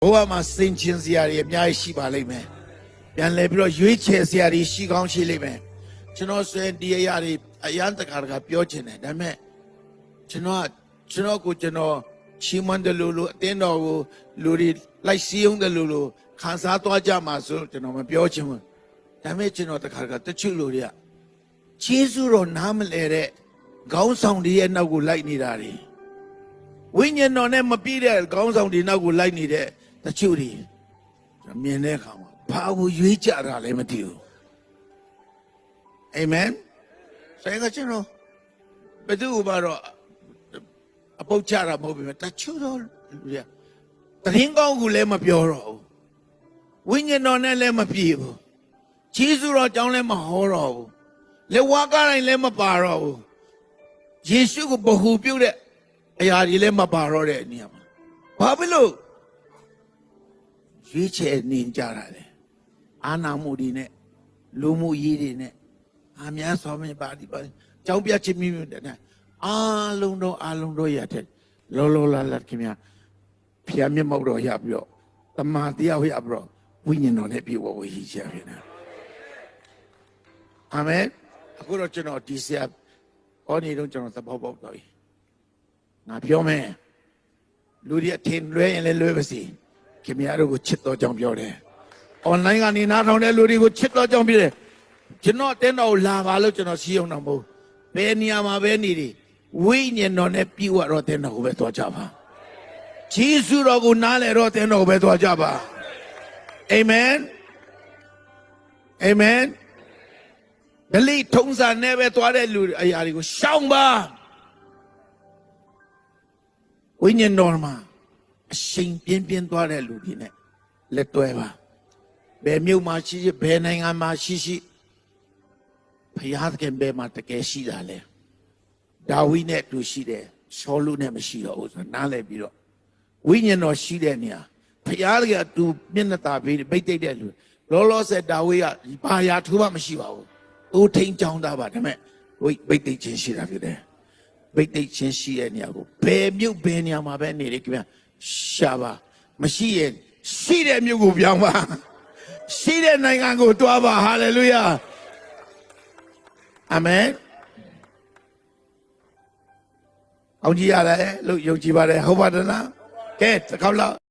ဘဝမှာစင်ချင်စရာတွေအများကြီးရှိပါလိမ့်မယ်ပြန်လဲပြီးတော့ရွေးချယ်စရာတွေရှိကောင်းရှိလိမ့်မယ်ကျွန်တော်ဆိုရင်ဒီအရာတွေအရန်တခါပြောချင်တယ်ဒါပေမဲ့ကျွန်တော်ကိုချီးမွမ်းတယ်လို့အတင်းတော်ကိုလူတွေလိုက်စီးအောင်တယ်လို့ခံစားသွားကြမှာဆိုကျွန်တော်မပြောချင်ဘူးဒါပေမဲ့ကျွန်တော်တခါတချို့လူတွေကခြေစွတော်နားမလဲတဲ့ခေါင်းဆောင်တွေရဲ့နောက်ကိုလိုက်နေတာတွေဝိညာဉ်တော်နဲ့မပြည့်တဲ့ခေါင်းဆောင်တွေနောက်ကိုလိုက်နေတဲ့တချို့တွေမြင်တဲ့အခါမှာဘာကိုရွေးကြတာလဲမသိဘူးအာမင်ဆိုင်ကကျွန်တော်ဘယ်သူ့ဘာတော့အပုတ်ချတာမဟုတ်ဘူးတချို့တော့တရင်ကောင်းကိုလည်းမပြောတော့ဘူးဝိညာဉ်တော်နဲ့လည်းမပြည့်ဘူးခြေစွတော်ကြောင်းလည်းမဟောတော့ဘူးလက်ဝါးကားတိုင်းလည်းမပါတော့ဘူးယေရှုကိုဗဟုပြုတဲ့အရာတွေလည်းမပါတော့တဲ့နေရာမှာဘာဖြစ်လို့ရွေးချယ်နေကြတာလဲအာနာမှုတွေနဲ့လူမှုရေးတွေနဲ့အများစွာမပါဒီပါကြောင်းပြချင်းမြင့်တဲ့အားလုံးတော့ရတဲ့လောလာခင်ဗျာဖျားမျက်မှောက်တော့ရပြီးတော့တမန်တရားရပြီးတော့ဝိညာဉ်တော်နဲ့ပြေဝဝရေးချဖြစ်နေအာမင်အခုတော့ကျွန်တော်ဒီဆရာဟောနေတော့ကျွန်တော်သဘောပေါက်တော့ပြီငါပြောမယ်လူတွေအထင်လွဲရင်လည်းလွဲပါစေခင်ဗျားတို့ကိုချစ်တော်ကြောင့်ပြောတယ်။ online ကနေနားထောင်တဲ့လူတွေကိုချစ်တော်ကြောင့်ပြောတယ်။ကျွန်တော်တင်းတော်လာပါလို့ကျွန်တော်စီးအောင်တော့မဟုတ်။ဘယ်နေရာမှာပဲနေဒီဝိညာဉ်တော်နဲ့ပြည့်ဝတော့တင်းတော်ကိုပဲသွားကြပါ။ဂျေဇုတော်ကိုနားလည်တော့တင်းတော်ကိုပဲသွားကြပါ။အာမင်။အာမင်။ဒလိထုံးစံနဲ့ပဲသွားတဲ့လူအရာတွေကိုရှောင်ပါ။ဝိညာဉ်တော်မှာအရှိန်ပြင်းသွားတဲ့လူတွေနဲ့လက်တွဲပါဘယ်မြို့မှာရှိဘယ်နိုင်ငံမှာရှိဘုရားသခင်ဘယ်မှာတကယ်ရှိတာလဲဒါဝိနဲ့အတူရှိတယ်ရှောလုနဲ့မရှိတော့ဘူးဆိုနားလည်ပြီးတော့ဝိညာဉ်တော်ရှိတဲ့နေရာဘုရားသခင်အတူမျက်နှာသာပေးပိတ်သိတဲ့လူလောဆယ်ဒါဝိကဘာယာထူးမှမရှိပါဘူးအိုးထိန်ကြောင်းသားပါဒါပေမဲ့ပိတ်သိခြင်းရှိတာဖြစ်တယ်ပိတ်သိခြင်းရှိတဲ့နေရာကိုဘယ်မြို့ဘယ်နေရာမှာပဲနေလေခင်ဗျာရှာပါမရှိရင်ရှိတဲ့မြို့ကိုပြောင်းပါရှိတဲ့နိုင်ငံကိုတွားပါဟာလေလုယာအာမင်အောင်ကြည့်ရတယ်လို့ယုံကြည်ပါတယ်ဟုတ်ပါတယ်လားကဲတစ်ခေါက်လောက်